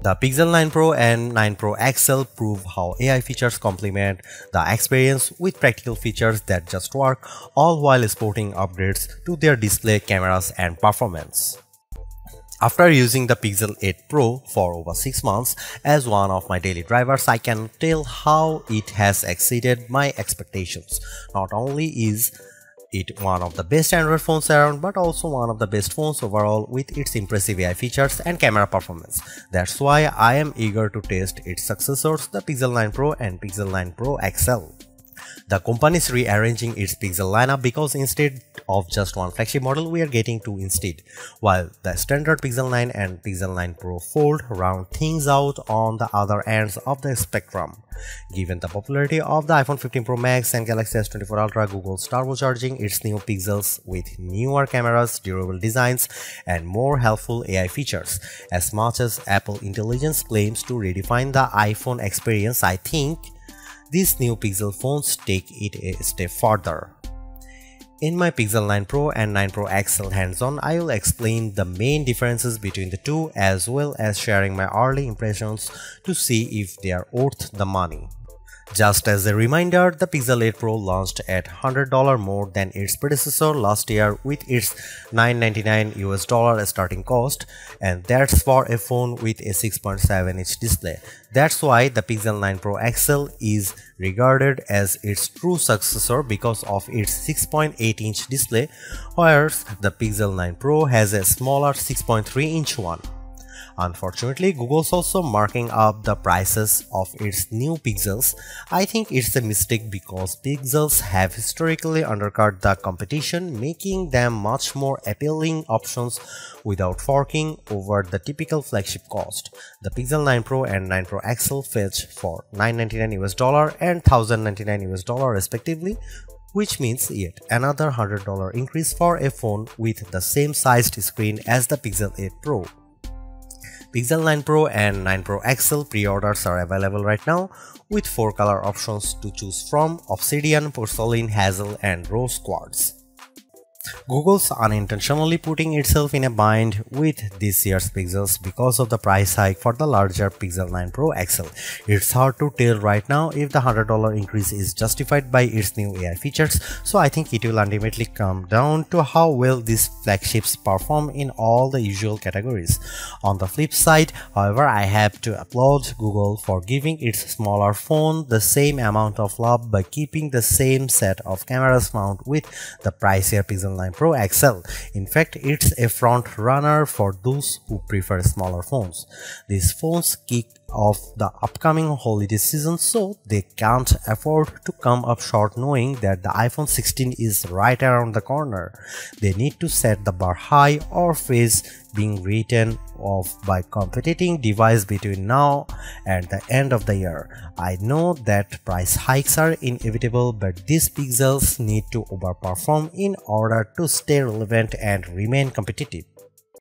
The Pixel 9 Pro and 9 Pro XL prove how AI features complement the experience with practical features that just work, all while sporting upgrades to their display, cameras, and performance. After using the Pixel 8 Pro for over 6 months as one of my daily drivers, I can tell how it has exceeded my expectations. Not only is it one of the best Android phones around, but also one of the best phones overall with its impressive AI features and camera performance. That's why I am eager to test its successors, the Pixel 9 Pro and Pixel 9 Pro XL. The company is rearranging its Pixel lineup because instead of just one flagship model, we are getting two instead, while the standard Pixel 9 and Pixel 9 Pro Fold round things out on the other ends of the spectrum. Given the popularity of the iPhone 15 Pro Max and Galaxy S24 Ultra, Google's turbocharging its new Pixels with newer cameras, durable designs, and more helpful AI features. As much as Apple Intelligence claims to redefine the iPhone experience, I think these new Pixel phones take it a step further. In my Pixel 9 Pro and 9 Pro XL hands-on, I will explain the main differences between the two as well as sharing my early impressions to see if they are worth the money. Just as a reminder, the Pixel 8 Pro launched at $100 more than its predecessor last year with its $999 starting cost, and that's for a phone with a 6.7-inch display. That's why the Pixel 9 Pro XL is regarded as its true successor because of its 6.8-inch display, whereas the Pixel 9 Pro has a smaller 6.3-inch one. Unfortunately, Google's also marking up the prices of its new Pixels. I think it's a mistake because Pixels have historically undercut the competition, making them much more appealing options without forking over the typical flagship cost. The Pixel 9 Pro and 9 Pro XL fetch for $999 and $1,099 respectively, which means yet another $100 increase for a phone with the same sized screen as the Pixel 8 Pro. Pixel 9 Pro and 9 Pro XL pre-orders are available right now with 4 color options to choose from: Obsidian, Porcelain, Hazel, and Rose Quartz. Google's unintentionally putting itself in a bind with this year's Pixels because of the price hike for the larger Pixel 9 Pro XL. It's hard to tell right now if the $100 increase is justified by its new AI features, so I think it will ultimately come down to how well these flagships perform in all the usual categories. On the flip side, however, I have to applaud Google for giving its smaller phone the same amount of love by keeping the same set of cameras found with the pricier Pixel 9 Pro XL. In fact, it's a front runner for those who prefer smaller phones. These phones kick off the upcoming holiday season, so they can't afford to come up short knowing that the iPhone 16 is right around the corner. They need to set the bar high or face being written off by competing device between now and the end of the year. I know that price hikes are inevitable, but these Pixels need to overperform in order to stay relevant and remain competitive.